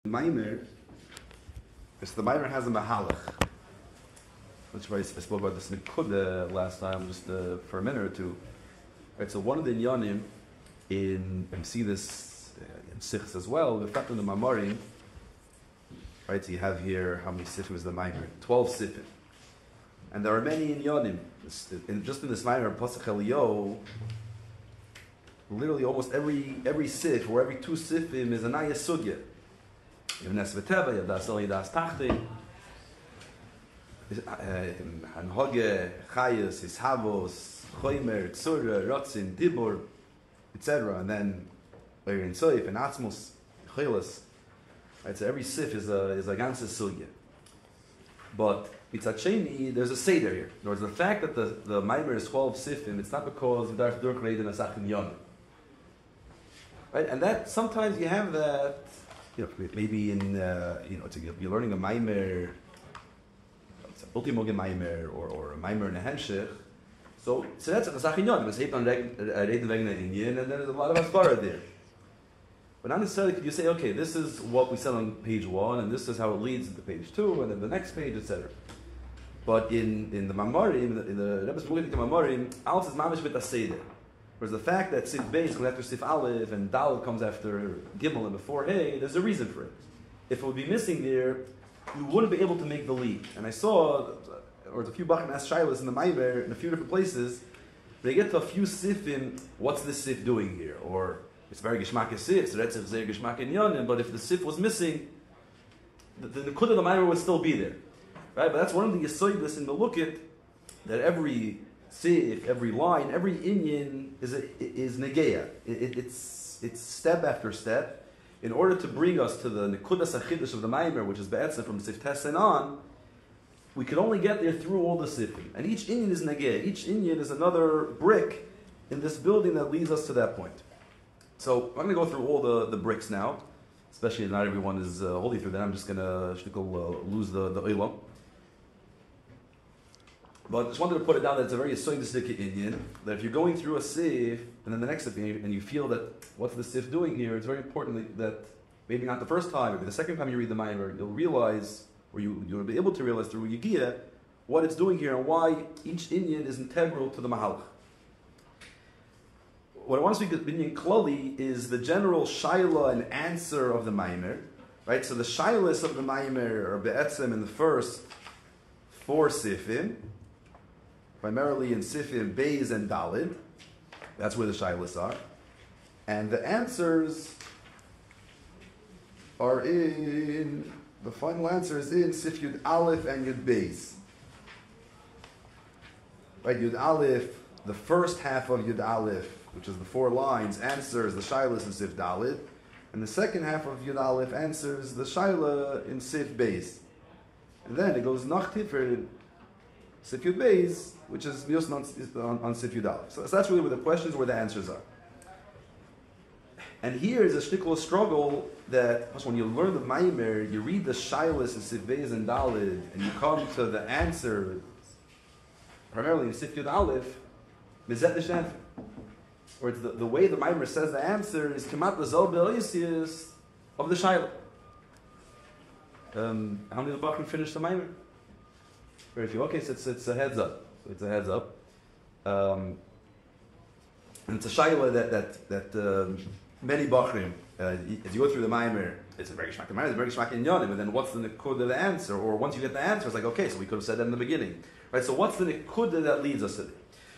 Maamar, because the Maamar has a mahalach, which I spoke about this nekuda last time, just for a minute or two. Right, so one of the inyanim and see this in sikhs as well. The fact in the Mamarim, right? So you have here how many sifim is the Maamar? 12 sifim, and there are many inyanim. Just in this Maamar pasuk Eliyahu, literally almost every sif or every two sifim is a naya sugya. You have Nesveteva, you have Das Eli Das Tachti, Hanhoge, Chayas, Ishavos, Choymer, Tzura, Rotzin, Dibur, etc. And then Leirin Soif and Atzmus, Chilas. Right, so every sif is a ganze sugya. But Mitzat Sheni, there's a seder here. In other words, the fact that the Maamar is 12 sifim, it's not because of Darth Durkreid and Asachin Yon. Right, and that sometimes you have that. Maybe in you're learning a Maamar, it's an ultimoge Maamar or a Maamar and a Hamshich. So that's a Chazach because he's on Reden wegen Indian, and then there's a lot of Asfara there. But not necessarily could you say, okay, this is what we said on page 1, and this is how it leads into page 2, and then the next page, etc. But in the Mamarim, in the Rebbe's Mugadik Mamarim, Aleph is mamish with a seder. Whereas the fact that Sif Beis comes after Sif Aleph and Dal comes after Gimel and before Hey, there's a reason for it. If it would be missing there, you wouldn't be able to make the leap. And I saw, or a few Bachim asked Shilas in the Maamar in a few different places, they get to a few Sifim, what's this Sif doing here? Or it's very Geshmak Sif, so that's a very Geshmak Yonim, but if the Sif was missing, the Kud of the Maamar would still be there. Right? But that's one of the Yesoidus in the Lukit, that every Sif, every line, every inyan is negeya. It's step after step. In order to bring us to the nekudas achidush of the Maamar, which is be'etzem from Sif Tes and on, we can only get there through all the sifim. And each inyan is negeya. Each inyan is another brick in this building that leads us to that point. So I'm going to go through all the bricks now, especially not everyone is holy through that. I'm just going to lose the olam. But I just wanted to put it down that it's a very soidistic Indian, that if you're going through a sif, and then the next sif, and you feel that, what's the sif doing here, it's very important that maybe not the first time, maybe the second time you read the Maamar, you'll realize, or you'll be able to realize through Yigiyah, what it's doing here, and why each Indian is integral to the Mahalach. What I want to speak of Indian Klali is the general shaila and answer of the Maamar, right? So the shailas of the Maamar are be'etzem in the first 4 sifim, primarily in Sifim, Beis, and Dalid. That's where the Shailas are. And the answers are in, the final answer is in Sif Yud Aleph and Yud Beis. Right, Yud Aleph, the first half of Yud Aleph, which is the 4 lines, answers the Shailas in Sif Dalid. And the second half of Yud Aleph answers the Shaila in Sif Beis. And then it goes Nachti for Sif Yud Beis, which is just on Sif Yud Aleph. So that's really where the questions, where the answers are. And here is a shtickle struggle that when you learn the Maamar, you read the Shailas in Sif Beis and Dalid, and you come to the answer, primarily in Sif Yud Aleph, Mizet Nishan. Or it's the way the Maamar says the answer is Kemat L'Zol Be'Oisius of the Shailah. How many of the Bachim finished the Maamar? Very few. Okay, so it's a heads up. So it's a heads up. And it's a shayla that many bachrim, as you go through the Maamar, it's a very shmak Maamar, it's a very shmak in Yonim, and then what's the nekud of the answer? Or once you get the answer, it's like, okay, so we could have said that in the beginning. Right, so what's the nekud that leads us to it?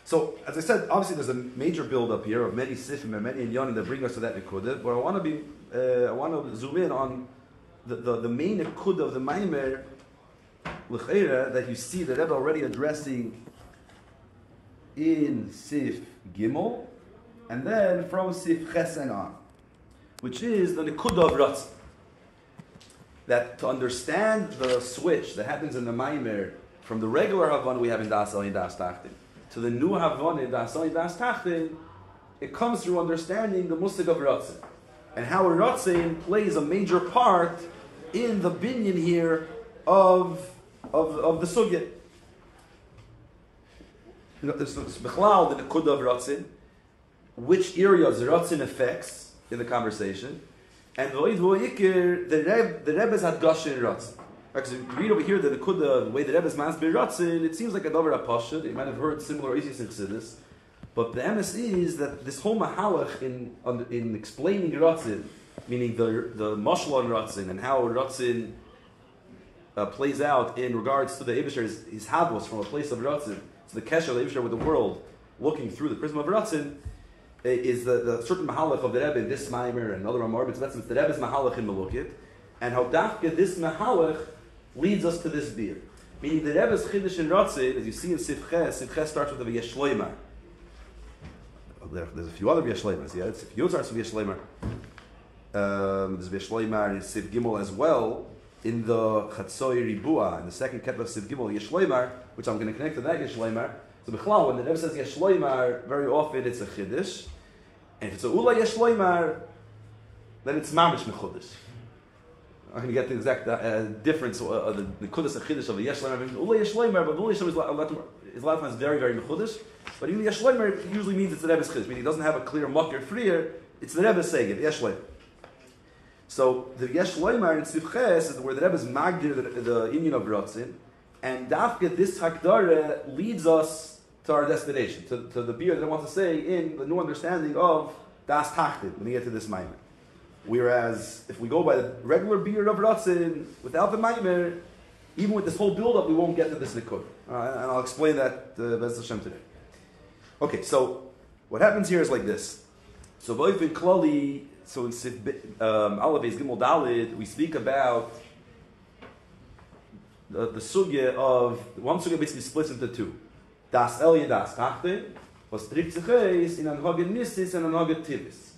So, as I said, obviously there's a major build-up here of many sifim and many inyanim that bring us to that nekud, but I want to zoom in on the main nekud of the Maamar, that you see the Rebbe already addressing in Sif Gimel, and then from Sif Ches and on, which is the Nekuda of Ratzon. That to understand the switch that happens in the Maamar from the regular Havon we have in Das and Das Tachtin to the new Havon in Das and Das Tachtin, it comes through understanding the Musig of Ratzon and how Ratzon plays a major part in the binyan here of the sugya. There's Bechlal, the Nekuda of Ratzon, which areas Ratzon affects in the conversation, And the Rebbe's had Gashin Ratzin. Because if you read over here the way the Rebbe's Masbir Ratzin, it seems like a Dover Apashad. You might have heard similar Isis in Chassidus. But the MS is that this whole Mahalach in explaining Ratzin, meaning the Mashal on Ratzin and how Ratzin plays out in regards to the Eibusher, his Havos from a place of Ratzin, so the Kesher of the Eibusher with the world, looking through the prism of Ratzin, is the certain Mahalach of the Rebbe in this Maimer and other Amar, so that's the Rebbe's Mahalach in Melukit, and how Dafka this Mahalach leads us to this beer. Meaning the Rebbe's Chiddush in Ratzin, as you see in Sivches starts with the V'yeshloimar. There's a few other V'yeshloimars, yeah? If you starts with V'yeshloimar, there's V'yeshloimar in Siv Gimel as well, in the Chatzoi Ribua, in the second Ketva of Siv Gimel, Yeshloimar, which I'm going to connect to that Yeshloimar. So B'chlal, when the Rebbe says Yeshloimar, very often it's a Chiddush, and if it's a Ula Yeshloimar, then it's Mamish Mechudish. I'm going to get the exact difference, the Kudus and Chiddush of the Yeshloimar. Ula Yeshloimar, but Ula Yeshloimar is a lot of times very, very Mechudish, but even Yeshloimar usually means it's the Rebbe's Chiddush, meaning it doesn't have a clear Makir Freer, it's the Rebbe saying it, Yeshloimar. So the Yeshloimar in Sivches is where the Rebbe is magdir the union of Ratzin, and Dafka this Hakdara leads us to our destination, to the beer that I want to say in the new understanding of Das Tachtin, when we get to this Maimer. Whereas if we go by the regular beer of Ratzin, without the Maimer, even with this whole build-up, we won't get to this Nikud. And I'll explain that Bez Hashem today. Okay, so what happens here is like this. So Boifin Klali, so in Aleph Gimel Dalid, we speak about the sugya of one sugya basically splits into two: Das Elyon, Das Tachte, was trifft sich in Anhaged Nissis and Anhaged Tivis.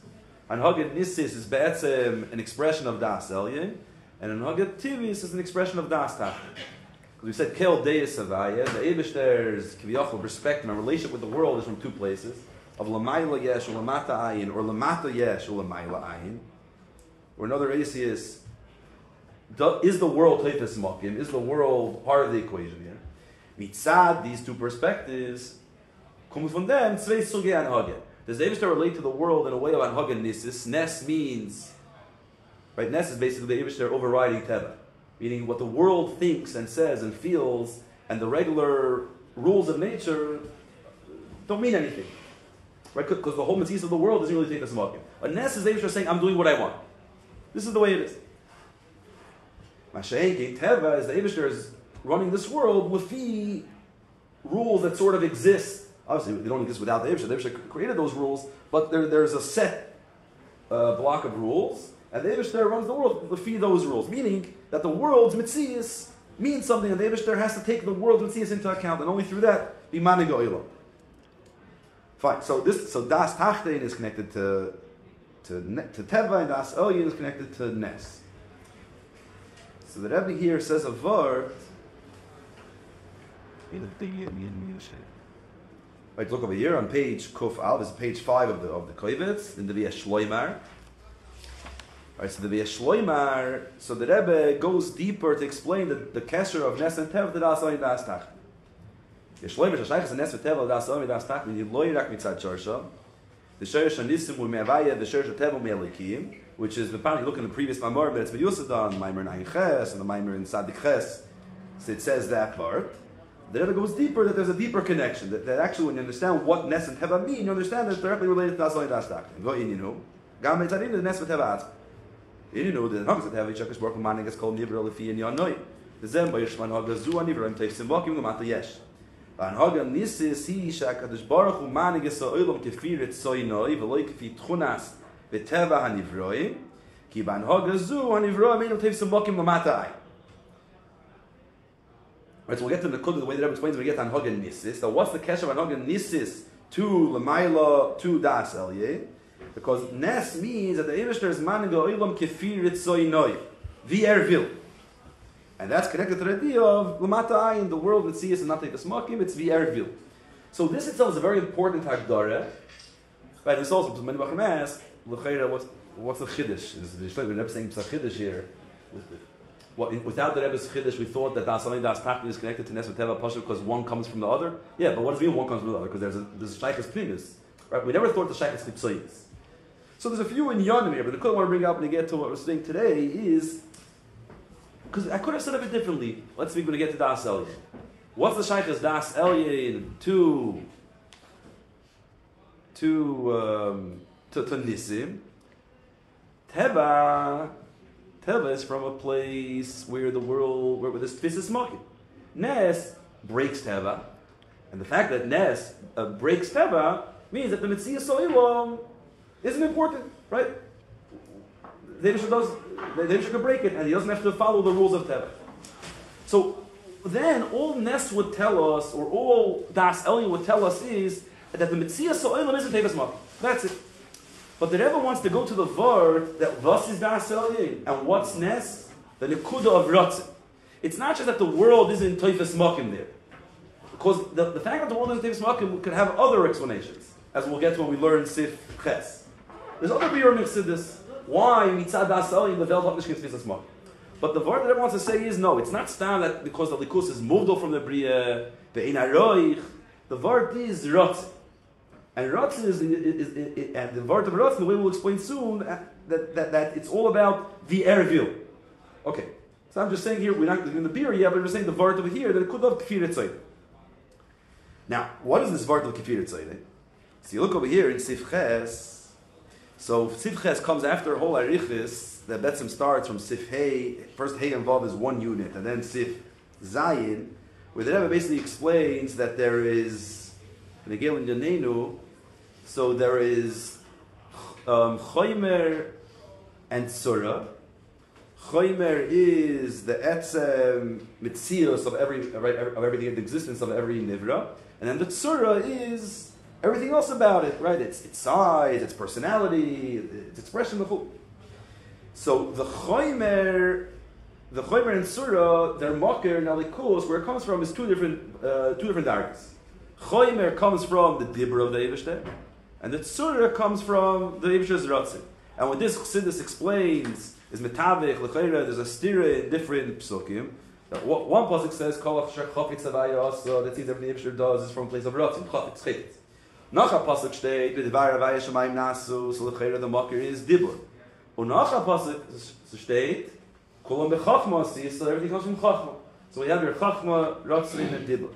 Anhaged Nissis is an expression of Das Elyon, and Anhaged Tivis is an expression of Das Tachte. Because we said Kel Deis Avaya, the Eibishter's Kiviyachol respect and our relationship with the world is from two places. Of Lamayla Yesh or Lamata Ayin, or Lamata Yesh or Lamayla Ayin. Or another AC is the world Teifes Mokim? Is the world part of the equation here? Mitzad, these two perspectives, come from them, Tzvei Suge Anhage. Does the Eibishter relate to the world in a way of Anhage Nisis? Nes means, right, Nes is basically the Eibishter overriding Teva. Meaning what the world thinks and says and feels, and the regular rules of nature don't mean anything. Right, because the whole mitzvah of the world doesn't really take this market. A Nes is Eibishter saying, I'm doing what I want. This is the way it is. Masha'enki, Teva is the Eibishter is running this world with the rules that sort of exist. Obviously, they don't exist without the Eibishter. The Eibishter created those rules, but there's a set block of rules, and the Eibishter runs the world with those rules, meaning that the world's mitzvahs means something, and the Eibishter has to take the world's mitzvahs into account, and only through that, be manig oilam. Fine. So Das Tachtein is connected to Teva, and Das Elyon is connected to Nes. So the Rebbe here says a word. Right, look over here on page Kuf Al. This is page 5 of the Kovetz in the V'yeshloimar. Right, so the V'yeshloimar. So the Rebbe goes deeper to explain the kesher of Nes and Teva to Das Elyon, Das Tachtein. Yeshloimar shashaychas Nes v'Teva Das Elyon, Das Tachtein. You lo yirak mitzad shorsha. The shorish anisim u'me'avaya, the shorish tevel me'elikim, which is apparently look in the previous Mamar, but it's B'Yusad Maimer Nayin Ches and the Maimer in Sadik Ches. So it says that part. The Rebbe goes deeper, that there's a deeper connection. That actually, when you understand what Nes and Teva mean, you understand that it's directly related to Das Elyon, Das Tachtein. Go in, you know. Gam Meitzarin the Nes v'Teva. You know the Hagas Teva Yichakish Baruch Manig is called Nivra Lefi and Yanoi. The Zem Bayishman Hagas Zu Anivra Im Teif Simbakim Lamata Yesh. And Hagan Nisis Hi Shakadosh Baruch Hu Manig is Oilam Kefirit Soinoi V'Loi Kefi Tchunas v'Teva Hanivroi Ki Ban Hagas Zu Anivra Meinu Teif Simbakim Lamata Ai. Right, so we'll get to the way the Rebbe explains when we get on Hagan Nisis. So what's the kesher of Hagan Nisis to Lamaila to Das Elyon? Because Nes means that the Eibishter is Manig Oilam Kefirit Soinoi V'Ervil. And that's connected to the idea of Lamata Ayin, the world that sees and not take the smokim, it's V'Ervil. So this itself is a very important Hagdara. Right, this also, many Bachim ask, what's the Chiddush? Is the Rebbe saying it's a Chiddush here? Without the Rebbe's Chiddush, we thought that Das Elyon, Das Tachtein is connected to Nes V'Teva Pasha because one comes from the other. Yeah, but what does it mean one comes from the other? Because there's a Shaykh's Primus. Right? We never thought the Shaykh's Tipsoyis. So there's a few inyanim here, but the Kodesh I want to bring up when I get to what we're saying today is, because I could have said it a bit differently. Let's speak when we get to Das Elyon. What's the shaykh's Das Elyon to Nisim? Teva is from a place where the world, where this is smoking. Nes breaks Teva, and the fact that Nes breaks Teva means that the Metzias Soilom isn't important, right? The Eibusher can break it, and he doesn't have to follow the rules of Teva. So then, all Nes would tell us, or all Das Elyon would tell us, is that the Metzias Soilom isn't Teva's Maki. That's it. But the Rebbe wants to go to the word that what is Das Elyon and what's Nes, the Nekuda of Ratzin. It's not just that the world isn't Teifas Makim there, because the fact that the world isn't Teifas Makim could have other explanations, as we'll get to when we learn Sif Ches. There's other Biur Mitzidis why Mitzad Das Elyon the Welt Haknish gets Teifas Makim. But the word that Rebbe wants to say is no, it's not stam that because the Likus is moved off from the Bria, the Ein Aroich. The word is Ratzin. And Ratzin is and the word of Ratzin, the way we'll explain soon, that it's all about the Erevil. Okay, so I'm just saying here, we're not doing the beer yet, but we're saying the word over here, that it could have Kefir Tzayde. Now, what is this word of Kefir Tzayde? So you look over here in Sif Ches, so Sif Ches comes after a whole Arichis, that Betzim starts from Sif Hey, first Hey involved is one unit, and then Sif Zayin, where the Rebbe basically explains that there is Negel in Yanenu, so there is Choymer and Surah. Choymer is the etzem mitzios of everything, the existence of every nivra, and then the Surah is everything else about it, right? Its size, its personality, its expression, the whole. So the Choymer and Surah, their mocker and alikus, where it comes from is two different dargis. Choymer comes from the Dibur of the Eibusher, and the Tzura comes from the Eibusher's Ratzin. And what this Chassidus explains is Metavich, L'chayra, there's a stira in different psukim. One pasuk says, Kol Chafik Savaya, so that seems everything the Eibusher does is from a place of Ratzin, Chafik Chayitz. Nacha pasuk state, B'divar Avaya Shemayim Nasu, so L'chayra the Makir is Dibur. Unacha pasuk state, Kulam B'chachma, so everything comes from Chachma. So we have your Chachma, Ratzin, and Dibur.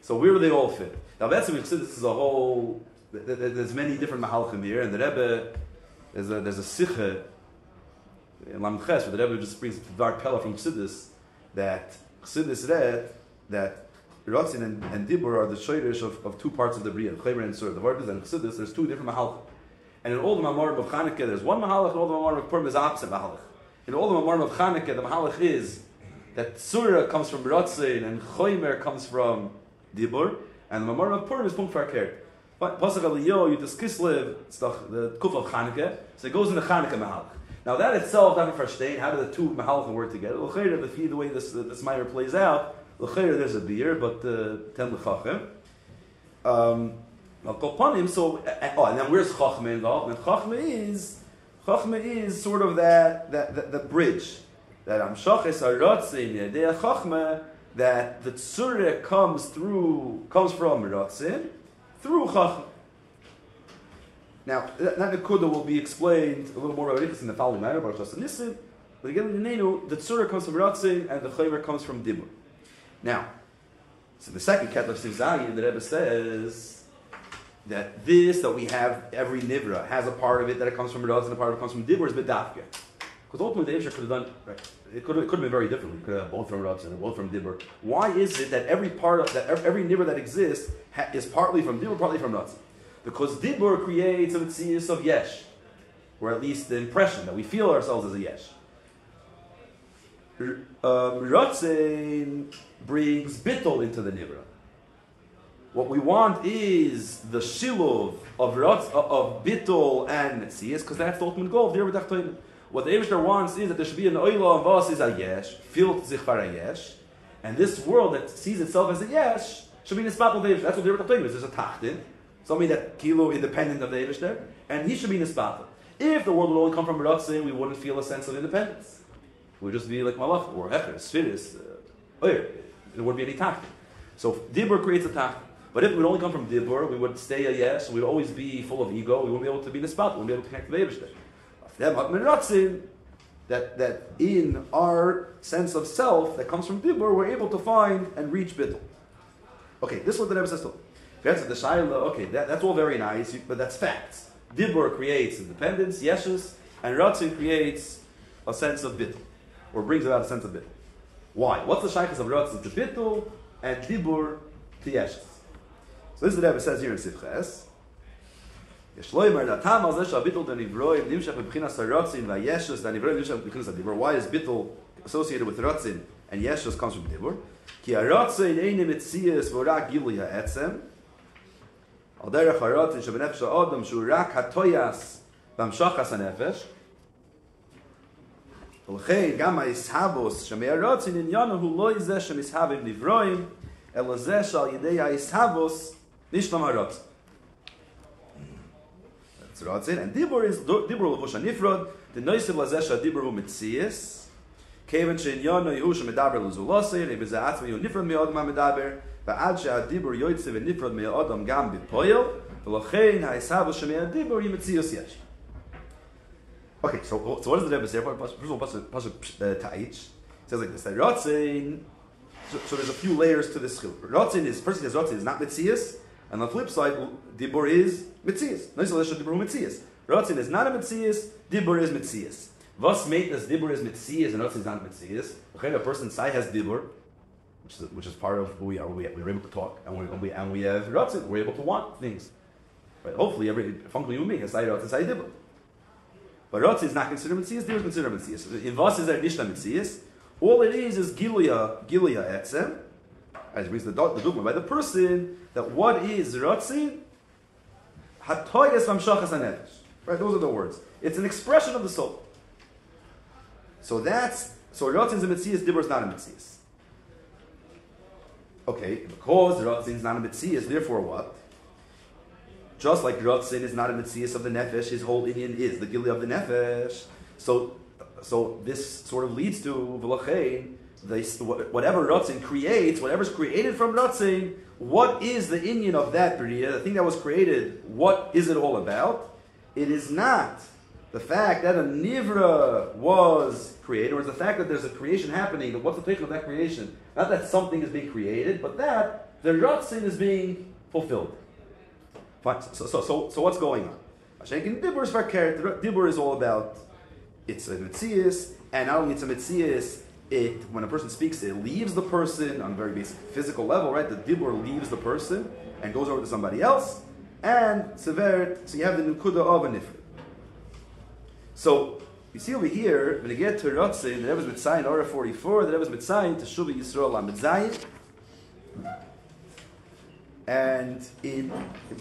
So where do they all fit? Now that's we've said this is a whole. There's many different mahalchim here, and the Rebbe there's a sikha in Lam Ches where the Rebbe just brings Dvar Pella from Chassidus that Chassidus read that Ratzin and Dibur are the shoyrish of two parts of the Bria, Chaymer and Sur. The word is in Chassidus there's two different mahalchim, and in all the Mamarim of Chanukah there's one mahalach, and all the Mamarim of Purim is opposite mahalach. In all the Mamarim of Chanukah the mahalach is that Surah comes from Ratzin and Chaymer comes from Dibur, and the Mamar of Purim is Punkt Farker. But Pasuk Aliyo, you just Kislev, it's the Kuf of Chanukah, so it goes in the Chanukah Mahalach. Now that itself, not verstehen, how do the two Mahalachim work together? L'chayr, the way this Meyer plays out, L'chayr, there's a beer, but Ten L'chachem. Kopanim, so, and then where's Chachma involved? And Chachma is sort of the bridge. That Amshachis Aratzin, Yedei Chachma, that the Tzureh comes from Ratzin through Chachma. Now, that Nekuda will be explained a little more about it in the following matter, but again, the Tzureh comes from Ratzin and the Chaymer comes from Dibur. Now, so the second Ket of Siv Zayin, the Rebbe says that we have every Nivra has a part of it that it comes from Ratzin and a part of it comes from Dibur is Bedafka. Because ultimately the Eibusher could have done, right, it could have been very differently. It could have both from Ratzin and both from Dibur. Why is it that every Nivra that exists is partly from Dibur, partly from Ratzin? Because Dibur creates a mitzias of Yesh, or at least the impression that we feel ourselves as a Yesh. Ratzin brings Bittul into the Nivra. What we want is the Shiluv of Bittul and Mitzias, because that's the ultimate goal of the Yerba. What the Eibusher wants is that there should be an Oila of Vas is a Yesh, filled Zichvar a Yesh, and this world that sees itself as a Yesh should be in the spot of the Eibusher. That's what the Yerba is. There's a Tachtin, somebody that kilo independent of the Eibusher, and he should be in the spot. If the world would only come from Ratzin, we wouldn't feel a sense of independence. It would just be like Malach, or Hecher, Sphiris, there wouldn't be any Tachtin. So Dibur creates a Tachtin. But if it would only come from dibur, we would stay a yes, we'd always be full of ego, we wouldn't be able to be nispat, we wouldn't be able to connect to the Eibishter. That in our sense of self that comes from dibur, we're able to find and reach bittul. Okay, this is what the Rebbe says to that's the Shaila. Okay, that's all very nice, but that's facts. Dibur creates independence, yeshus, and ratzin creates a sense of bittul, or brings about a sense of bittul. Why? What's the shaykhs of ratzin to bittul and dibur to yeshus? So this is what the Rebbe says here in Sifches. Why is bittul associated with ratzin and yeshus comes from dibur? Ki haratzin eini metzias v'rak gilui ha'etzem al derech haratzin shebenefesh ha'adam shu rak hatoyas v'amshachas ha'nefesh v'lechein gam ha'ishavos shemei haratzin inyano hu lo yizeh shemishavim nivroim elo zeh shal yidei ha'ishavos nishlam haratzin. And dibur is dibur l'vush hanifrod. The noisiv lazesha dibur hu mitzias. Kevan she'inyan yehu shemedaber l'zulosir. If it's atzmi hu nifrod me'adam ha'medaber. Va'ad she'adibur yoytze v'nifrod me'adam gam b'poyel. V'lochein ha'ishavos she'mei dibur yimitzias yesh. Okay, so what does the Rebbe say? First of all, pasuk ta'ich. It says like this: that Ratzin. So there's a few layers to this chiluk. Ratzin is first. Ratzin is not mitzias. And on the flip side, dibur is mitzias. Ratzin is not a mitzias, dibur is mitzias. Vos made as dibur is mitzias and ratzin is not mitzias. Okay, a person's side has dibur, which is part of who we are. We're able to talk, and we have ratzin. We're able to want things. Right? Hopefully, every functional human being has side ratzin, side dibur. But ratzin is not considered mitzias, dibur is considered mitzias. In vos is there nishna mitzias. All it is giluya etzem. As brings the dogma by the person that what is ratzin? Hatoyas v'amshachas hanefesh. Right, those are the words. It's an expression of the soul. So ratzin is a mitzias, dibur is not a mitzias. Okay, because ratzin is not a mitzias, therefore what? Just like ratzin is not a mitzias of the nefesh, his whole Indian is the gili of the nefesh. So this sort of leads to v'lachein. Whatever ratzin creates, whatever's created from ratzin, what is the inyan of that bria, the thing that was created, what is it all about? It is not the fact that a nivra was created, or it's the fact that there's a creation happening, what's the taking of that creation? Not that something is being created, but that the ratzin is being fulfilled. Fine. So what's going on? Dibur is all about, it's a mitzias, and not only it's a mitzias, when a person speaks, it leaves the person on a very basic physical level, right? The dibur leaves the person and goes over to somebody else, and severet. So you have the nukuda of a nifrid. So you see over here when you get to ratzin, the Rebbe's mitzayin Orah 44, the Rebbe's mitzayin to Shuva Yisrael Lamed and in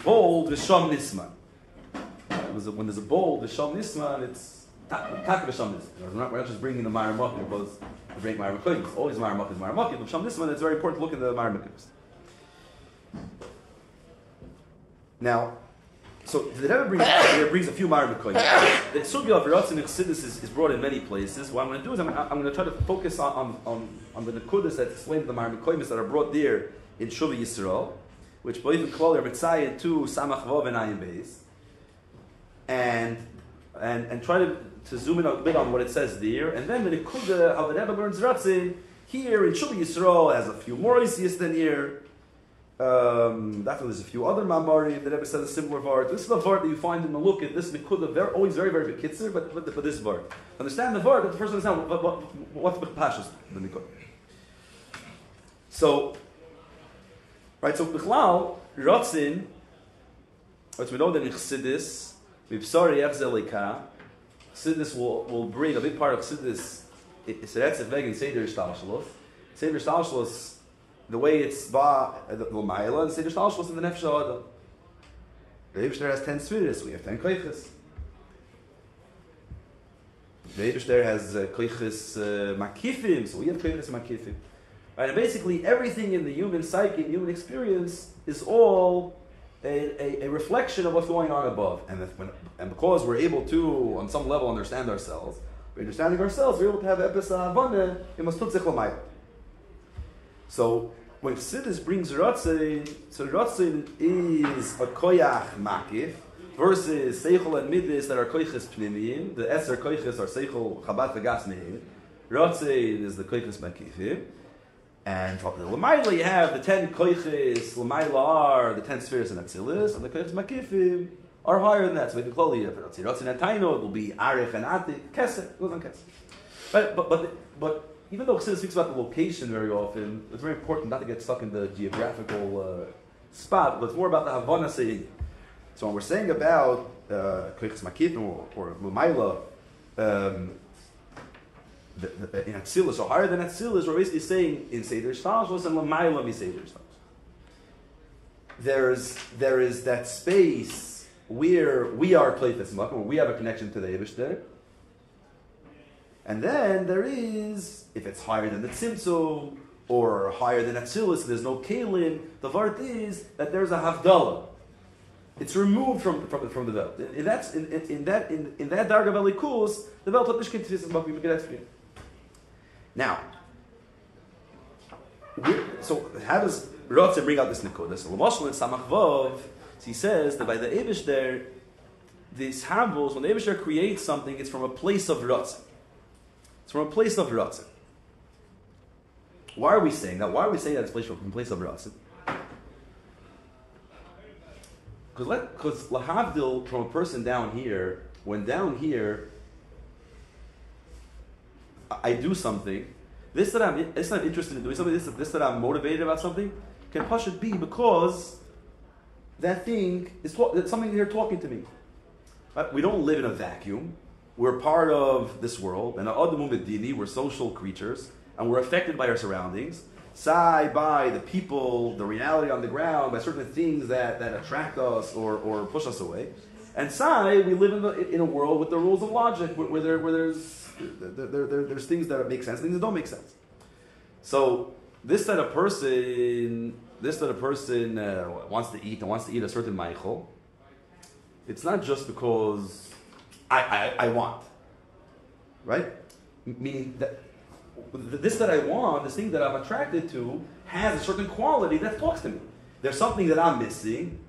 bold V'sham Nisman. When there's a bold V'sham Nisman, it's tak V'sham Nisman. We're not just bringing the Ma'ar Makir, because the great Ma'ar Makir. Always Ma'ar Makir, Ma'ar Makir. But V'sham Nisman, it's very important to look at the Ma'ar Makir. Now, so the Rebbe brings a few Ma'ar Makir. The sugya of Ratzin and Chassidus is brought in many places. What I'm going to do is I'm going to try to focus on the Nekudas that explain the Ma'ar Makir that are brought there in Shuva Yisrael, which believe in Klal are Mitzayin to Samach Vav and Ayin Beis, and try to zoom in a bit on what it says there, and then the Nekuda how the Rebbe learns Ratzin here in Shuva Yisrael has a few more Yisiyas than here. After there's a few other Mamarim, the Rebbe says a similar vart. This is the vart that you find in the look at this Nekuda, always very, very big kitzer, but this vart. Understand the vart, but the first understand what's the Pashas, the Nekuda. So, right, so Bichlal, Ratzin, as we know that in Chassidus, Mipsari Echzelika, Chassidus will bring a big part of Chassidus, it's Retzef Vegin Seder Shtalshalos. Seder Shtalshalos, the way it's Ba, the L'mayla, and Seder Shtalshalos in the Nefesh HaAdam. The Eibishter has 10 Sfiris, we have 10 Koiches. The Eibishter has Koiches Makifim, so we have Koiches Makifim. Right, and basically everything in the human psyche, human experience, is all a reflection of what's going on above. And because we're able to, on some level, understand ourselves, by understanding ourselves, we're able to have epis ha'avana in mastutzich l'mayla. So when Chassidus brings Ratzin, so Ratzin is a koyach makif versus seichel and midis that are koiches pnimiyim. The eser koiches are seichel chabad v'gas neim. Ratzin is the koiches makifim. And from the Lamaila you have the 10 koiches, Lamaila are the 10 spheres in Atzilus, and the koiches makifim are higher than that. So we can call it Ratzin and Taino, it will be Arich and Atik, Keser, it goes on Keser. But even though Chassidus speaks about the location very often, it's very important not to get stuck in the geographical spot, but it's more about the Havana saying. So when we're saying about Koiches Makifim or Lumaila, in Atzilus, or higher than Atzilus, we're basically saying in Seder Shtashlos and Lumaila mi Seder Shtashlos. There is that space where we are Kleifes Makom, where we have a connection to the Eibishter. And then there is, if it's higher than the Tzimtzum, or higher than Atzilus, there's no Kalim, the Vart is that there's a Havdalah. It's removed from the belt. In that Darga Velikus, the belt of Mishkin Tfis is Makom Meged. Now, so how does Ratzin bring out this Nekudah? So L'moshel in Samach Vav, he says that by the Eibishter, these Havos, when the Eibishter creates something, it's from a place of Ratzin. It's from a place of Ratzin. Why are we saying that? Why are we saying that it's from a place of Ratzin? Because lahavdil from a person down here, when down here I do something, it's not interested in doing something, this that I'm motivated about something, can Pashut be because that thing is something they're talking to me. Right? We don't live in a vacuum. We're part of this world, and Admo Medini, we're social creatures, and we're affected by our surroundings. Sai by the people, the reality on the ground, by certain things that attract us or push us away. And Sai, we live in a world with the rules of logic, where there's things that make sense, things that don't make sense. So this that a person wants to eat a certain meichel, it's not just because I want, right? Meaning that this that I want, this thing that I'm attracted to, has a certain quality that talks to me. There's something that I'm missing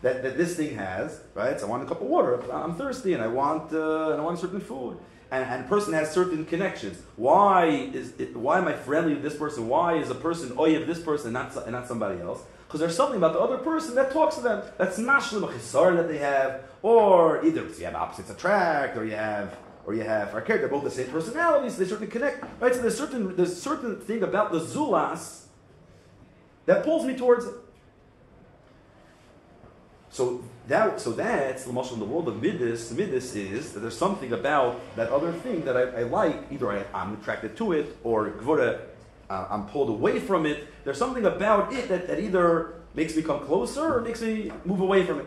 that this thing has, right? So I want a cup of water. I'm thirsty and I want certain food. And a person has certain connections. Why am I friendly to this person? Why is a person oyev this person and not somebody else? Because there's something about the other person that talks to them. That's mashlim a chisar that they have, or either you have opposites attract, or you have they're both the same personalities, so they certainly connect. Right? So there's certain thing about the zulas that pulls me towards it. So that's the mashal in the world of midas. Midas is that there's something about that other thing that I like. Either I'm attracted to it, or gvura, I'm pulled away from it. There's something about it that either makes me come closer or makes me move away from it.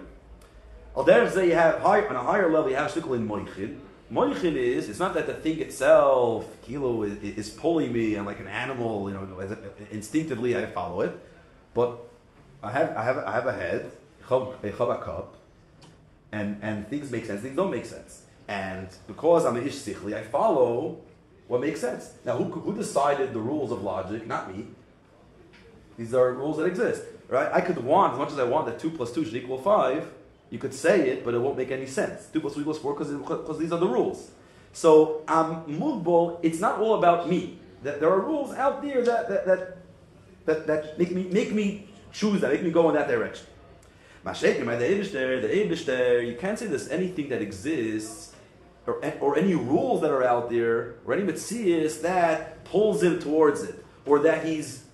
Al derech zeh, you have on a higher level, you have shtikul in moichin. Moichin is, it's not that the thing itself, kilo, is pulling me and like an animal, instinctively I follow it, but I have a head, a cup, and things make sense, things don't make sense. And because I'm an ish sichli, I follow what makes sense. Now, who decided the rules of logic? Not me. These are rules that exist, right? I could want, as much as I want, that 2 + 2 should equal 5. You could say it, but it won't make any sense. 2 + 2 = 4 because these are the rules. So, mugbal, it's not all about me. That there are rules out there that make me choose that, make me go in that direction. The Eibishter, you can't say there's anything that exists, or any rules that are out there, or any metzias that pulls him towards it, or that he's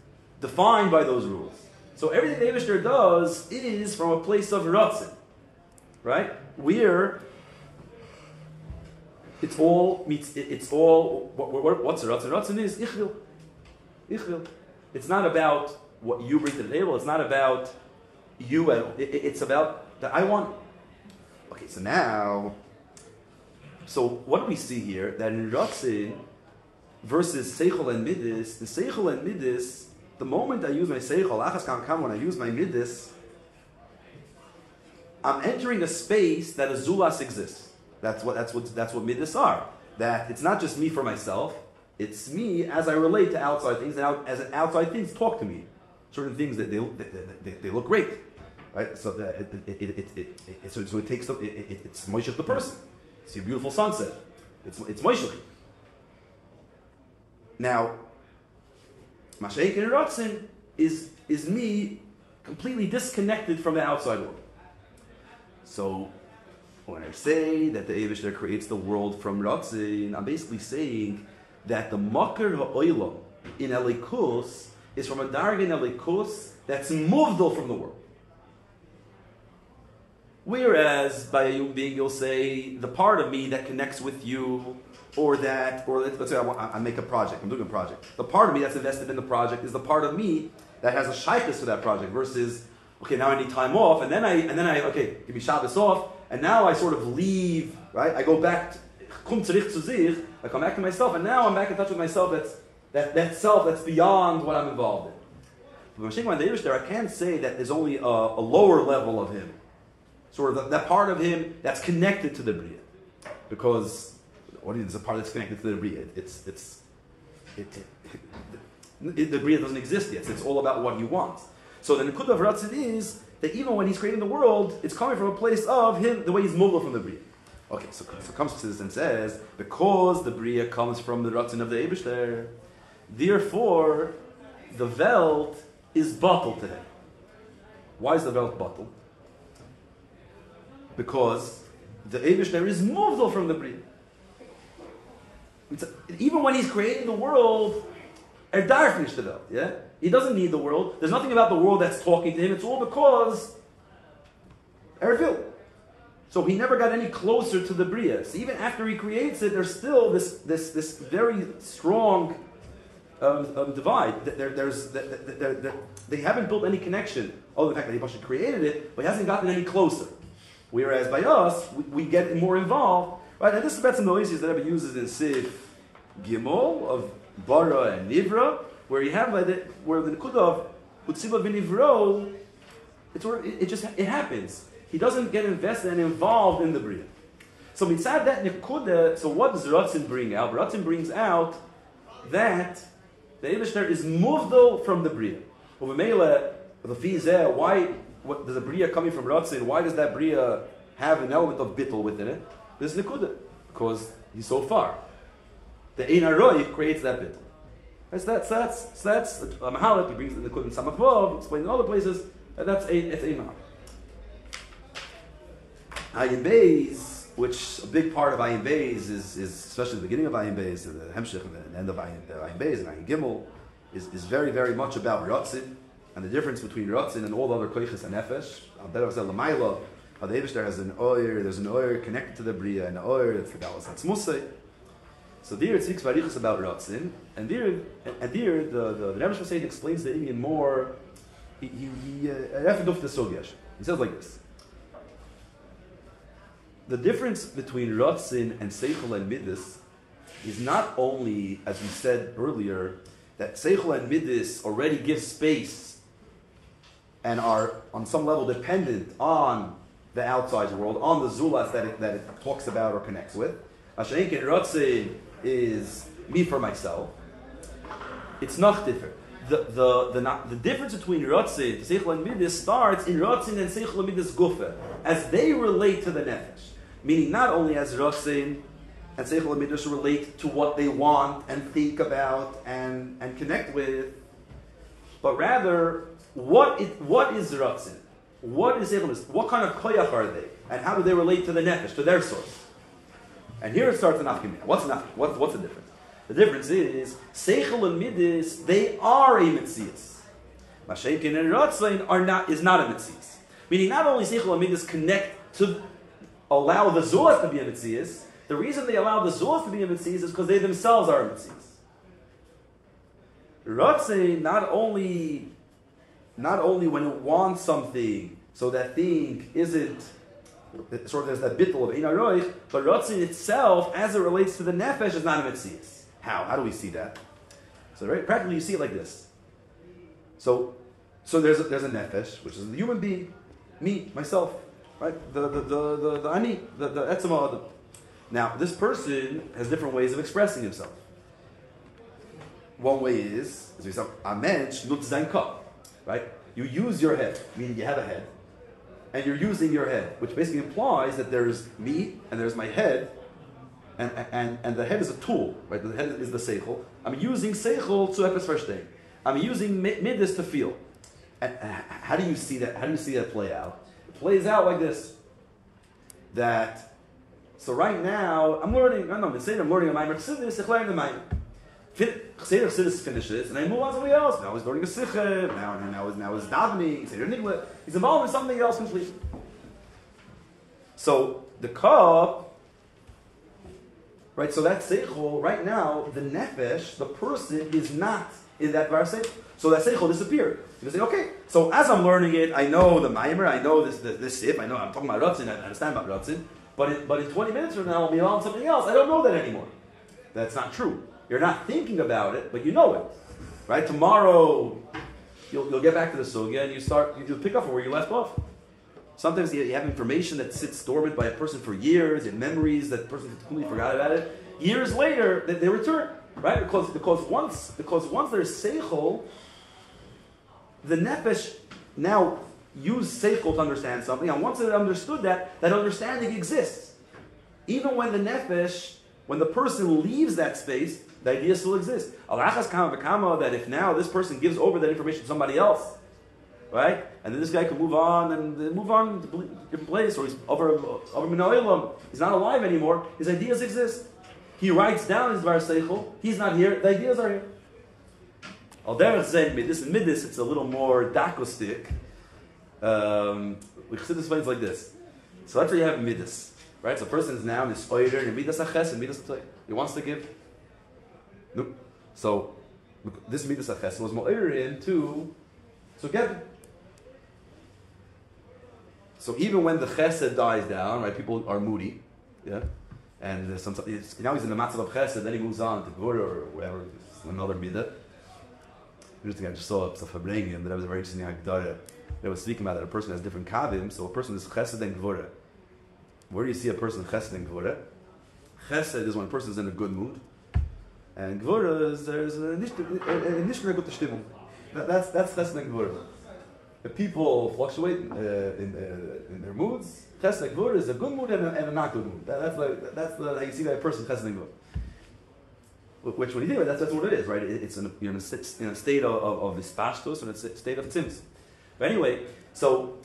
defined by those rules. So everything the Eibishter does is from a place of ratzin, right? It's all what's ratzin? Ratzin is ichvil. It's not about what you bring to the table. It's not about you at all. It's about that I want. Okay, so what do we see here? That in ratzin versus seichel and midis, the seichel and midis, the moment I use my seichel, achas kam when I use my midis, I'm entering a space that a zulas exists. That's what midis are. That it's not just me for myself. It's me as I relate to outside things, and as outside things talk to me. certain things that they look great, right? So that so it takes it's moishech the person. See a beautiful sunset. It's moishech. Now, Masheik and Ratzin is me completely disconnected from the outside world. So when I say that the Eibishter creates the world from Ratzin, I'm basically saying that the Makar ha'olam in Elikus is from a darga in Elikus that's movdal from the world. Whereas by a human being you'll say the part of me that connects with you, or let's say I make a project, I'm doing a project. The part of me that's invested in the project is the part of me that has a shaykhus to that project versus, okay, now I need time off, and then I okay, give me Shabbos off, and now I sort of leave, right? I go back, I come back to myself, and now I'm back in touch with myself. That self that's beyond what I'm involved in. But when I can't say that there's only a lower level of him, sort of that part of him that's connected to the Bria, because what is a part that's connected to the Bria? The Bria doesn't exist yet. So it's all about what he wants. So the Nekuda of Ratzin is that even when he's creating the world, it's coming from a place of him, the way he's moved from the Bria. Okay, so comes to this and says, because the Bria comes from the Ratzin of the Eibishter, therefore the Welt is bottled to him. Why is the Welt bottled? Because the Eibishter is moved from the Bria. Even when he's creating the world, darfnish the Welt, yeah? He doesn't need the world. There's nothing about the world that's talking to him. It's all because Ervil. So he never got any closer to the Bria. So even after he creates it, there's still this very strong divide. They haven't built any connection. Other than the fact that he actually created it, but he hasn't gotten any closer. Whereas by us, we get more involved. Right? And this is about some noises that Rebbe uses in Sif Gimel of Bara and Nivra, where you have where the Nekuda of Utziba v'Nivro, it happens. He doesn't get invested and involved in the Bria. So mitzad that Nekuda, so what does Ratzin bring out? Ratzin brings out that the Eibishter is moved from the Bria. Why does a Bria coming from Ratzin, why does that Bria have an element of bittul within it? This is Nekuda, because he's so far. The Ein Aroi creates that bittul. That's a Mahalak. He brings the Nekuda in Samachvav, explains in other places. It's a Mahal. Ayin Beis, which a big part of Ayin Beis is especially the beginning of Ayin Beis, the Hamshich and the end of Ayin Beis and Ayin Gimel, is very, very much about Ratzin and the difference between Ratzin and all the other Koiches and Nefesh. Abedav Zel Lamaila, how the Eibishter has an oir, there's an oir connected to the Bria, and an oir that's the Galas Hatzmusay. So there it speaks varichus about Ratzin, and there the Rebbe Shvasein explains the Indian more. He says like this: the difference between Ratzin and Seichel and Midas is not only, as we said earlier, that Seichel and Midas already give space and are on some level dependent on the outside world, on the zulas that it talks about or connects with. Ashenk and Ratzin is me for myself. It's not different. The difference between Ratzin, Seichel and Midas starts in Ratzin and Seichel and Midas Gufa, as they relate to the Nefesh. Meaning not only as Ratzin and Seichel and Midas relate to what they want and think about and connect with, but rather, what is Ratzin? What is Seichel and Midas? What kind of koyach are they? And how do they relate to the Nefesh, to their source? And here it starts in Afkim. What's the difference? The difference is Seichel and Midas, they are a Metzias. Mashaykin and Ratzin is not a Metzias. Meaning not only Seichel and Midas connect to allow the Zulas to be a Metzias, the reason they allow the Zulas to be a Metzias is because they themselves are a Metzias. Ratzin not only when it wants something, so that thing isn't sort of there's that bittul of Ein Aroich, but Ratzin itself, as it relates to the Nefesh, is not a Metzias. How do we see that? So very practically you see it like this. So there's a Nefesh, which is the human being, me, myself, right? The Ani, the Etzema Adam. Now, this person has different ways of expressing himself. One way is, as we said, a mensch nutzt sein Kopf. right? You use your head, meaning you have a head, and you're using your head, which basically implies that there's me and there's my head, and the head is a tool, right? The head is the seichel. I'm using seichel to etwas verstehen. I'm using midas to feel. And how do you see that? How do you see that play out? It plays out like this. So right now, I'm learning a Maamer Chassidus, ich lerne the Maamer. Seder Chassidus finishes, and I move on to something else. Now he's learning a Sikha, now he's davening, Seder Nigla. He's involved in something else completely. So the cup, right, so that Seichel, right now, the Nefesh, the person, is not in that Var Seichel. So that Seichel disappeared. You say, okay, so as I'm learning it, I know the Maamer, I know this Sif, I know I'm talking about Ratzin, I understand about Ratzin, but in 20 minutes from now, I'll be on something else. I don't know that anymore. That's not true. You're not thinking about it, but you know it. Right? Tomorrow, you'll get back to the sugya and you'll pick up from where you left off. Sometimes you have information that sits dormant by a person for years, and memories that the person completely forgot about it. Years later, they return. Right? Because once there's seichel, the nefesh now use seichel to understand something, and once it understood that understanding exists. Even when the person leaves that space, the idea still exists. Alachas kama v'kama, that if now this person gives over that information to somebody else, right, and then this guy can move on to a different place, or he's over min ha'olam, he's not alive anymore, his ideas exist. He writes down his Dvar Seichel, he's not here, the ideas are here. Al derech zeh midis, it's a little more dakostic. Chassidus explains like this. So that's where you have midas, right? So a person is now nisoider and midas aches and midas atoy. He wants to give. Nope. So this midas aches was moider into get. So even when the chesed dies down, right? People are moody, yeah. And now he's in the matzah of chesed, then he moves on to gvura or whatever, another midah. Interesting, I just saw a Fabranian that was a very interesting Haggadah. They were speaking about that a person has different kavim, so a person is chesed and gvura. Where do you see a person chesed and gvura? Chesed is when a person is in a good mood, and gvura is there's a nishna gute stimmung. That's chesed and gvura. The people fluctuate in their moods. Chesed and gvura is a good mood and a not good mood. That's how you see that person chesed and gvura. Which, when you think about it, that's what it is, right? You're in a state of vispashtos and a state of tzims. But anyway, so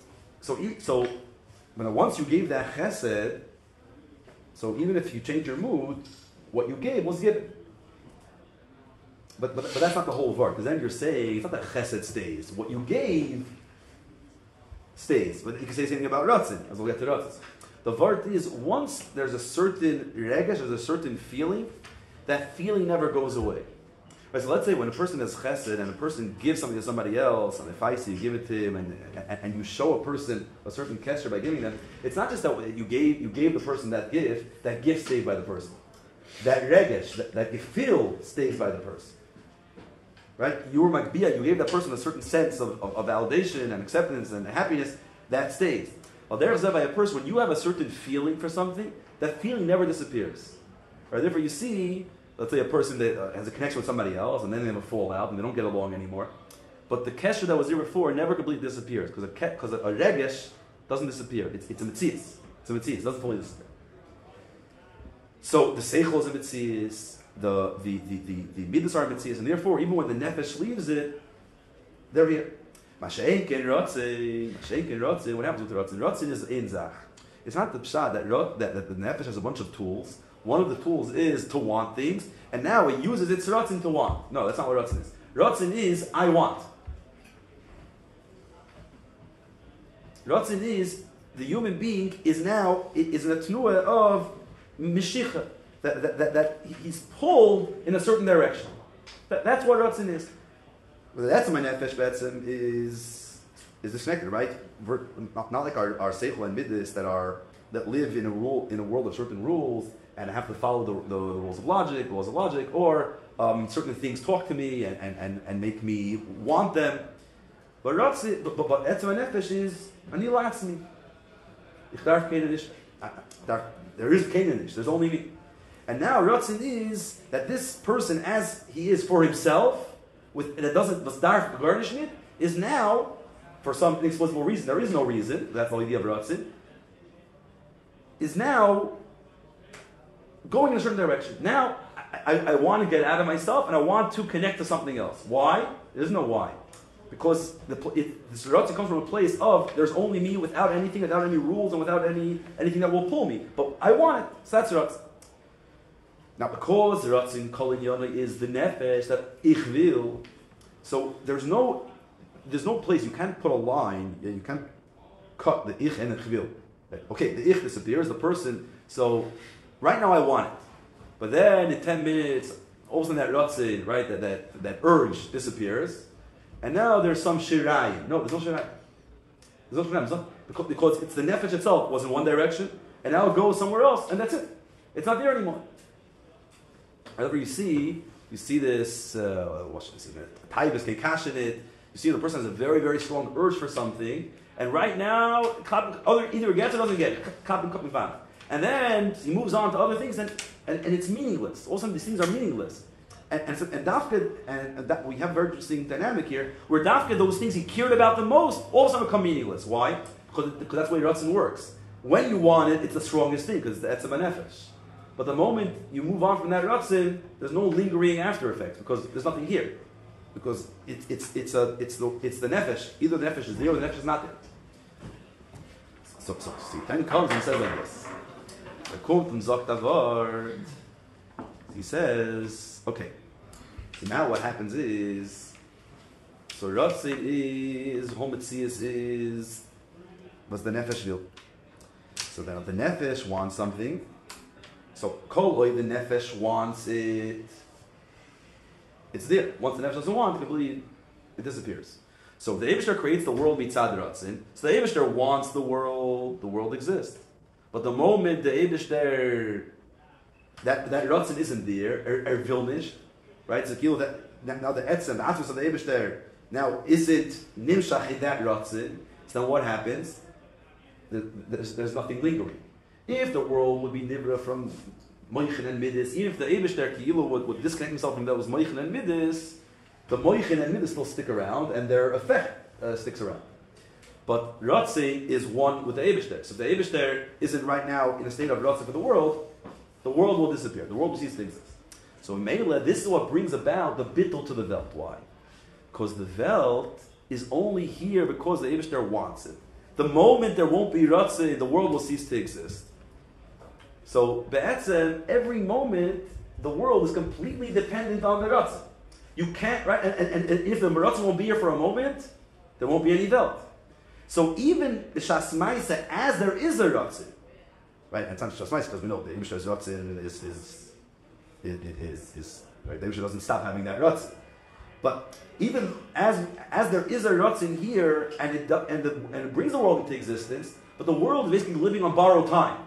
once you gave that chesed, so even if you change your mood, what you gave was given. But that's not the whole vart, because then you're saying it's not that chesed stays. What you gave stays. But you can say something about ratzin, as we'll get to ratzin. The vart is, once there's a certain regesh, there's a certain feeling, that feeling never goes away. Right, so let's say when a person has chesed and a person gives something to somebody else, and if I see you give it to him, and you show a person a certain kesher by giving them, it's not just that you gave the person that gift stayed by the person. That regesh, that gefühl stays by the person. Right? You were makbiyah, you gave that person a certain sense of validation and acceptance and happiness, that stays. Well, there's that by a person, when you have a certain feeling for something, that feeling never disappears. Right? Therefore, you see, let's say a person that has a connection with somebody else, and then they have a fallout, and they don't get along anymore. But the kesher that was there before never completely disappears, because a regesh doesn't disappear. It's a metzias. It's a metzias. It doesn't fully disappear. So the seichel is a metzias, the midas are metzias, and therefore, even when the nefesh leaves it, they're here. Masha'en ken rotzin. What happens with the rotzin? Rotzin is inzach. It's not the pshad that the nefesh has a bunch of tools. One of the tools is to want things, and now it uses its ratzin to want. No, that's not what ratzin is. Ratzin is, I want. Ratzin is, the human being is in a tnuah of mishicha, that he's pulled in a certain direction. That's what ratzin is. Well, that's my nefesh betzim is disconnected, right? Not like our seichel and midas that live in a world of certain rules, and I have to follow the laws of logic, or certain things talk to me and make me want them. But etzem nefesh is ani latzmi. Ich darf keine nicht. There is keine nicht. There's only me. And now ratzin is that this person, as he is for himself, that doesn't was darf garnish it, is now, for some inexplicable reason, there is no reason, that's the idea of Ratzin, is now going in a certain direction. Now, I want to get out of myself and I want to connect to something else. Why? There's no why. Because this Ratzin comes from a place of there's only me without anything, without any rules, and without anything that will pull me. But I want it, so that's Ratzin. Now, because Ratzin Kol Inyana is the nefesh that ich will, so there's no place, you can't put a line, you can't cut the ich and the ich will. Okay, the ich disappears, the person, so right now I want it. But then in 10 minutes, all of a sudden that Ratzin, right, that urge disappears, and now there's some shirai. No, there's no shirai. There's no shirai. Because it's the nefesh itself was in one direction, and now it goes somewhere else, and that's it. It's not there anymore. Whenever you see this, what should I say, taivas keikash in it, you see the person has a very, very strong urge for something, and right now, either gets or doesn't get it. And then he moves on to other things, and it's meaningless. All of a sudden, these things are meaningless. And that we have a very interesting dynamic here, where Dafka, those things he cared about the most, all of a sudden become meaningless. Why? Because that's the way Ratzin works. When you want it, it's the strongest thing, because it's a nefesh. But the moment you move on from that Ratzin, there's no lingering after effects, because there's nothing here. Because it's the nefesh. Either the nefesh is there or the nefesh is not there. So see, then comes and says like this. He says, okay, so now what happens is, so Ratzin is, Hometzias is, what's the nefesh will? So then if the nefesh wants something, so koloi, the nefesh wants it, it's there. Once the nefesh doesn't want, completely, it disappears. So if the Eibishter creates the world mitzad Ratzin, so the Eibishter wants the world exists. But the moment the Eibishter, that Ratzin isn't there, vilnish, right? So that now the etzem, the atmos of the Eibishter, now is it nimshach in that Ratzin? So then what happens? There's nothing lingering. If the world would be nivra from moichin and midis, even if the Eibishter Ki'ilu would disconnect himself from those moichin and midis, the moichin and midis still stick around, and their effect sticks around. But Ratzin is one with the Eibishter. So if the Eibishter isn't right now in a state of Ratzin for the world will disappear. The world will cease to exist. So in Mela, this is what brings about the bittul to the Welt. Why? Because the Welt is only here because the Eibishter wants it. The moment there won't be Ratzin, the world will cease to exist. So, be'etzem, every moment, the world is completely dependent on the Ratzin. You can't, right? And if the Ratzin won't be here for a moment, there won't be any Welt. So even the Shasmaisa, as there is a Ratzin, right? And it's not Shasmaisa because we know the Eibishter's Ratzin is right? The Eibishter doesn't stop having that Ratzin. But even as there is a Ratzin here, and it brings the world into existence, but the world is basically living on borrowed time.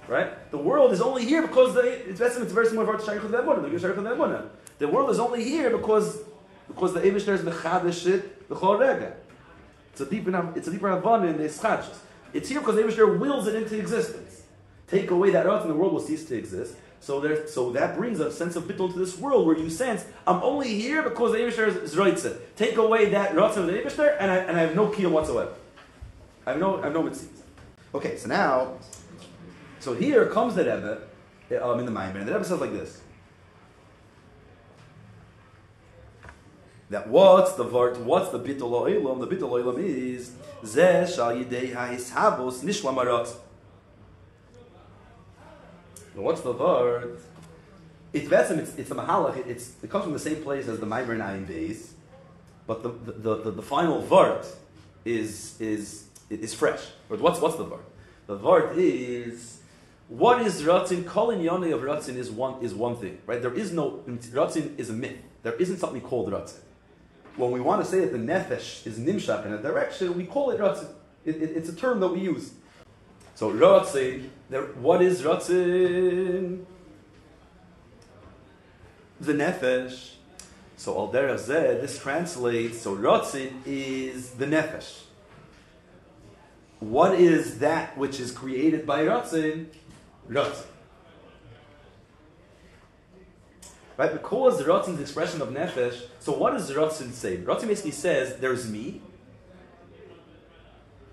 Right? The world is only here because it's very similar to Shaykh al-Emunah. The world is only here because the Eibishter is mechadesh it b'chol rega. It's a deeper havana in the ischadshus. It's here because the Eibishter wills it into existence. Take away that Ratzin, the world will cease to exist. So that brings a sense of bittul to this world where you sense I'm only here because the Eibishter is roitze. Take away that Ratzin of the Eibishter and I have no kiyum whatsoever. I have no mitzvahs. Okay, so now. So here comes the Rebbe in the Maamer, and the Rebbe says like this: that what's the bittul oilam? The bittul oilam is zeh shal yidei ha'ishavos nishlam haratz. What's the word? It's a mahalach. It comes from the same place as the Maamer in Ayin Beis, but the final word is fresh. But what's the word? The word is. What is Ratzin? Kol Inyana of Ratzin is one thing, right? There is no Ratzin is a myth. There isn't something called Ratzin. When we want to say that the nefesh is nimshach in a direction, we call it Ratzin. It's a term that we use. So Ratzin, what is Ratzin? The nefesh. So al derech zeh, this translates. So Ratzin is the nefesh. What is that which is created by Ratzin? Ratzin. Right? Because the Ratzin is the expression of Nefesh, so what does the Ratzin say? Ratzin basically says, there's me,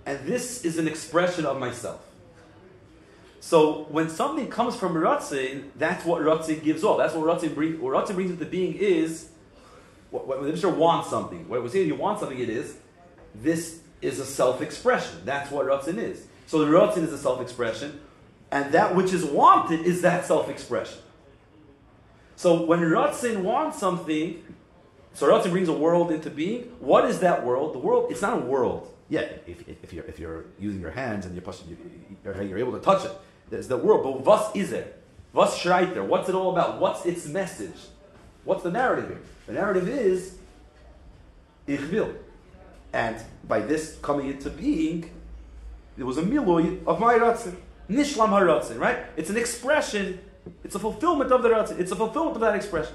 and this is an expression of myself. So when something comes from Ratzin, that's what Ratzin gives off. That's what Ratzin brings. What Ratzin brings into being is, when the Mishnah wants something. When we say you want something, it is. This is a self-expression. That's what Ratzin is. So the Ratzin is a self-expression, and that which is wanted is that self-expression. So when Ratzin wants something, so Ratzin brings a world into being. What is that world? The world, it's not a world. Yeah, if you're using your hands and you're pushing, you're able to touch it. There's the world, but was is it? Was schreit there? What's it all about? What's its message? What's the narrative here? The narrative is ich will. And by this coming into being, there was a milui of my ratzin. Nishlam haratzin, right? It's an expression, it's a fulfillment of the ratzin, it's a fulfillment of that expression.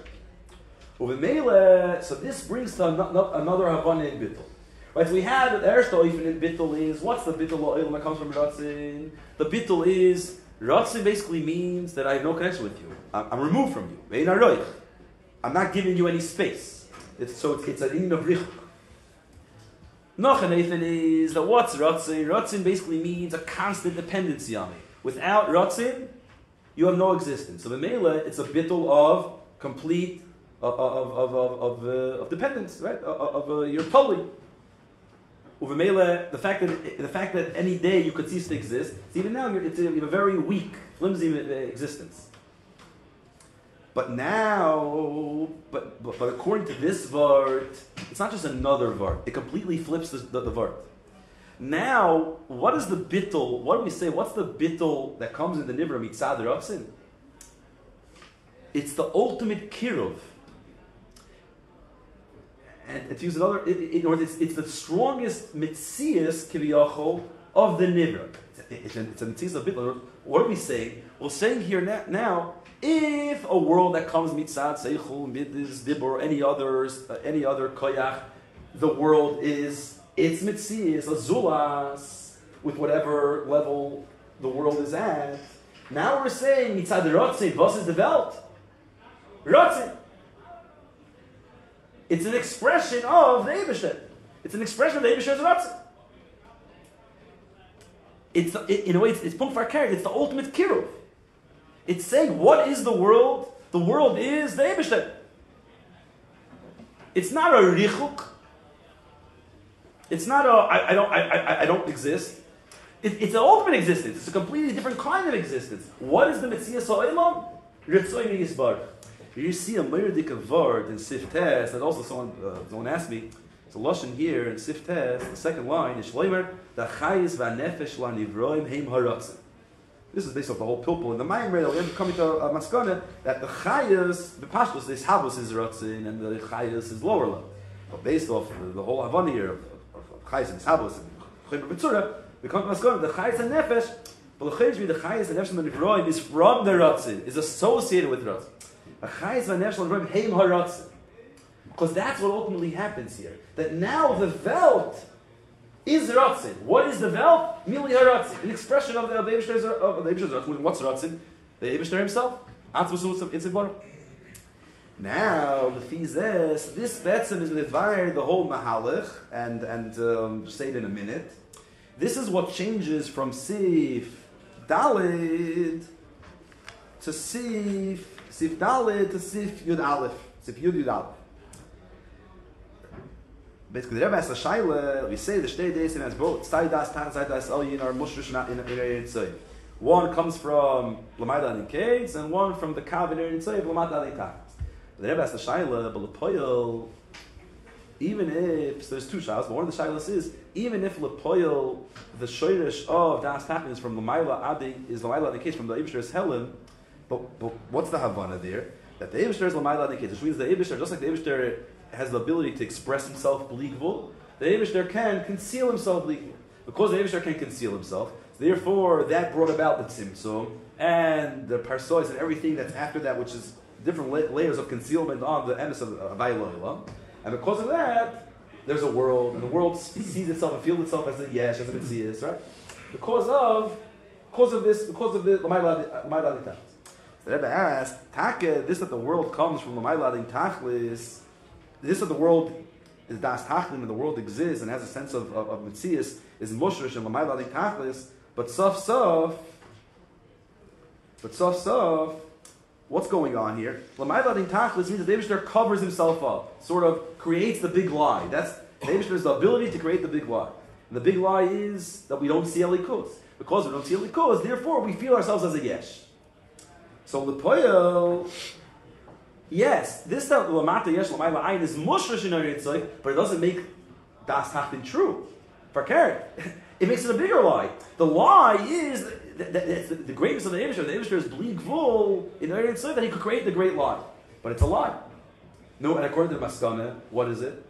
So this brings to another Havana in Bittul. Right, so we had the Ershta even in Bittul is, what's the Bittul oil that comes from Ratzin? The Bittul is, Ratzin basically means that I have no connection with you. I'm removed from you. I'm not giving you any space. It's an in of Richuk. Nachan is that what's Ratzin? Ratzin basically means a constant dependency on me. Without Ratzin, you have no existence. So the Mela, it's a Bittul of complete, of dependence, right? You're totally. The fact that any day you could cease to exist, even now you have a very weak, flimsy existence. But now, but according to this vart, it's not just another vart. It completely flips the vart. Now, what is the bittul? What do we say? What's the bittul that comes in the nivra mitzad ratzin? It's the ultimate kiruv. And to use another, it's the strongest mitzias kiviyachol of the nivra. It's a mitzias of bittul. What are we saying? We're saying here now, if a world that comes mitzad seichul, midas, dibur, any other koyach, the world is its mitzias, a zulas, with whatever level the world is at. Now we're saying mitzad rotzin, was is the welt? Rotzin. It's an expression of the Eibishter. It's an expression of the Eibishter's Ratzin. In a way, it's Punkt Farker. It's the ultimate kiruv. It's saying, what is the world? The world is the Eibishter. It's not a richuk. It's not a I don't exist. It's an ultimate existence. It's a completely different kind of existence. What is the Metzias Ha'olam? Ritzoy Mi'yisbar. You see a myrdik of vart in Sif Tes, and also someone asked me, it's a lashon here in Sif Tes, the second line is Shleimer, the chayis v'nefesh la'nivroim heim haratzin. This is based off the whole pilpul. In the Maamar, we're coming to a maskana that the chayis, the pashtus, this habus is ratzin, and the chayis is lower level. But based off the whole havana here of chayis and habus and chayim b'tzura, we come to maskana, the chayis and nefesh, but the chayis and nefesh la'nivroim is from the ratzin, is associated with ratzin. Because that's what ultimately happens here. That now the Welt is Ratzin. What is the Welt? Mili HaRatzin. An expression of the Eibishter's Ratzin. What's Ratzin? The Eibishter himself. Now, the Fizes, this Betzim is the whole Mahalach, and say it in a minute. This is what changes from Sif Dalid to Sif Dalid to Sif Yud Aleph. Sif Yud Aleph. Basically, the Rebbe has a shaila. We say the shtei days as both. Saidas, Saidas, Elyin are mushrish in Eretz Yisrael. One comes from Lamayda Niketz, and one from the Kav in Eretz Yisrael, Lamayda Niketz. The Rebbe has a shaila, but Lepoyel, even if, so there's two shaylas, but one of the shaylas is, even if Lepoyel, the shoyrish of Das Tachlis is from Lamayla Adi, is Lamayla Niketz from the Eibishter's Helen. But what's the Havana there? That the Eibishter is Lamayla Niketz, which means the Eibishter, just like the Eibishter has the ability to express himself believable, the Eibishter can conceal himself believable. Because the Eibishter can conceal himself, therefore that brought about the Tzimtzum and the Parsois and everything that's after that, which is different layers of concealment on the emes of Avayla. And because of that, there's a world, and the world sees itself and feels itself as a yesh, as a mitzias, right? Because of the Lamayla Niketz. The Rebbe asked, Taka, this that the world comes from L'mayladin Tachlis, this that the world is Das Tachlim, and the world exists and has a sense of Metzias, is Mushrish and L'mayladin Tachlis, but Sof, what's going on here? L'mayladin Tachlis means that the Eibishter covers himself up, sort of creates the big lie. That's the Eibishter's ability to create the big lie. And the big lie is that we don't see Elikuz. Because we don't see Elikuz, therefore we feel ourselves as a yesh. So L'poyel, yes, this that L'mata yesh L'mayla ayin is mushrish in our Yitzhak, but it doesn't make Das Tachtin true. It makes it a bigger lie. The lie is the greatness of the Eibishter. The Eibishter is bleak full in our Yitzhak that he could create the great lie. But it's a lie. No, and according to the Maskana, what is it?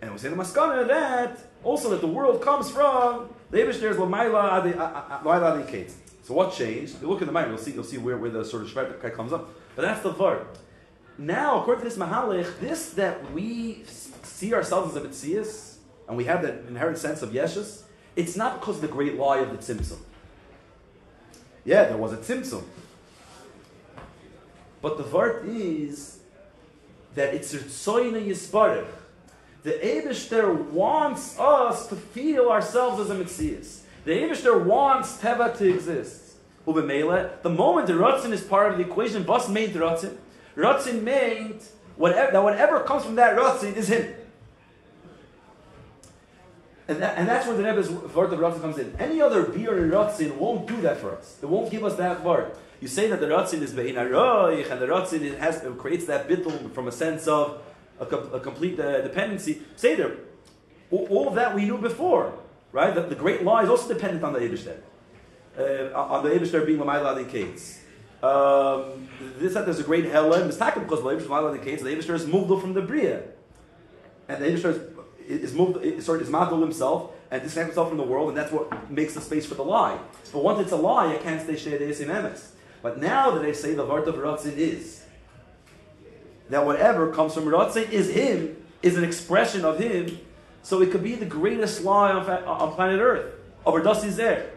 And we say the Maskana that also that the world comes from the Eibishter's L'mayla Adi Kates. So what changed? You look in the mind, you'll see where the sort of Shvet comes up. But that's the Var. Now, according to this Mahalech, this that we see ourselves as a Metzias, and we have that inherent sense of Yeshus, it's not because of the great lie of the Tzimtzum. Yeah, there was a Tzimtzum. But the Vart is that it's Ritzoyna Yisbarech. The Eibishter wants us to feel ourselves as a Metzias. The Eibishter wants Teva to exist. The moment the Ratzin is part of the equation, Bas made Ratzin. Ratzin made whatever comes from that Ratzin is him. And that's where the Rebbe's Vart of Ratzin comes in. Any other beer in Ratzin won't do that for us. It won't give us that Vart. You say that the Ratzin is Be'in HaRoich, and the Ratzin it creates that bittul from a sense of a complete dependency. Say there, all of that we knew before. Right? The great lie is also dependent on the Eibishter. On the Eibishter being L'mayla Adi Kates. This that there's a great Helen, it's not because the Eibishter is L'mayla Adi Kates, the Eibishter is moved from the Bria. And the Eibishter is Madul himself, and disconnects himself from the world, and that's what makes the space for the lie. But once it's a lie, it can't stay She'edes in Emes. But now that they say the Vart of Ratzin is, that whatever comes from Ratzin is him, is an expression of him, so it could be the greatest lie on planet Earth. Over dust is there.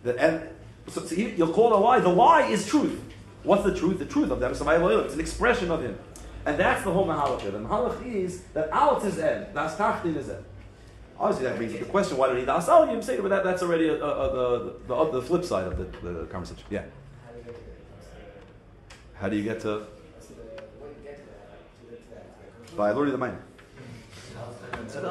So you'll call it a lie. The lie is truth. What's the truth? The truth of them is it's an expression of him. And that's the whole Mahalach. The Mahalach is that Alat is Ed, Das Tachtin is Ed. Obviously that brings up the question, why don't you Das Alim say, but that's already the flip side of the conversation. Yeah. How do you get to? By learning the mind. The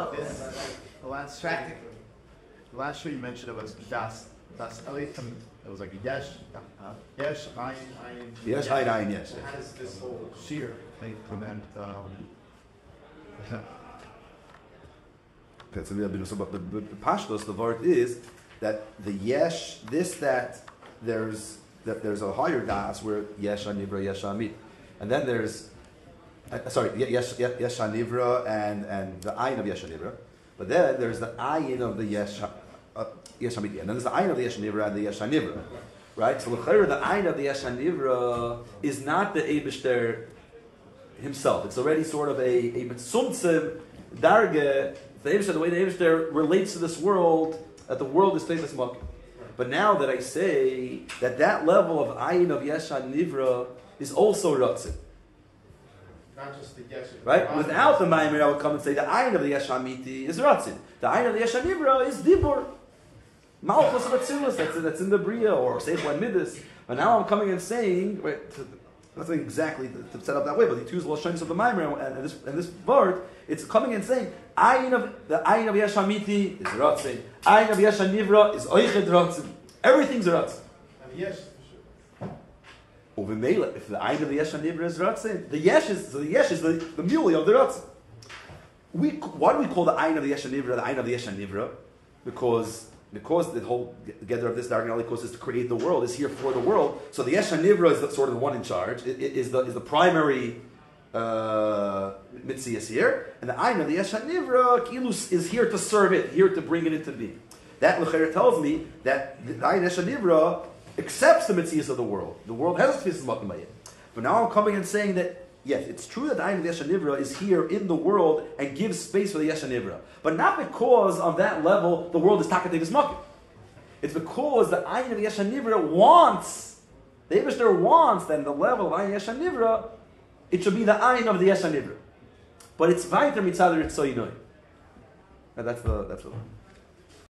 last show you mentioned it was Das Elitim. It was like a Yesh, Ayin. Yesh, Ayin, yes. It has this whole shear they prevent. That's a little bit of the pashtos. The word is that the Yesh, there's a higher das where Yesh Anivra, Yesh Amit, and then there's Yesh Anivra and the Ayin of Yesh Anivra, but then there's the Ayin of the Yesh Amit, and then there's the Ayin of the Yesh Anivra and the Yesh Anivra, right? So the Ayin of the Yesh Anivra is not the Eibishter himself. It's already sort of a mitzumtzim darge. The way the Eibishter relates to this world, that the world is Teifas Makim. But now that I say that level of Ayin of Yesh Nivra is also Ratzin. Not just the Yesh. Right? Without the Maimer, I would come and say the Ayin of the Yesh Amiti is Ratzin. The Ayin of the Yesh Nivra is Dibur. Malchus of Atzilus, that's in the Bria, or Seichel and Midas. But now I'm coming and saying, not saying exactly to set up that way, but the two Lashonis of the Maimer and this word, it's coming and saying the Ayin of Yesh Amiti is Ratzin. Ayin of Yesh Nivra is Oiched Ratzin. Everything's Ratzin. And Yesh, Over Mela, if the Ayin of the Yesh Nivra is Ratzin, the Yesh is the muley of the Ratzin. Why do we call the Ayin of the Yesh Nivra the Ayin of the Yesh Nivra? Because the whole gather of this Dargan Elikos is to create the world, is here for the world. So the Yesh Nivra is sort of the one in charge. It is the primary Mitzias here, and the Ayin of the Yesh Nivra is here to serve it, here to bring it into being. That L'cher tells me that the Ayin Yesh Nivra accepts the Mitzias of the world. The world has a Tfis Makim. But now I'm coming and saying that yes, it's true that the Ayin of the Yesh Nivra is here in the world and gives space for the Yesh Nivra, but not because on that level the world is Takatevis Makim. It's because the Ayin of the Yesh Nivra wants The Eibishter wants that in the level of Ayin Yesh HaNivra, it should be the Ayin of the Yesh HaNivra. But it's weiter mitzad Ritzoinoi. That's the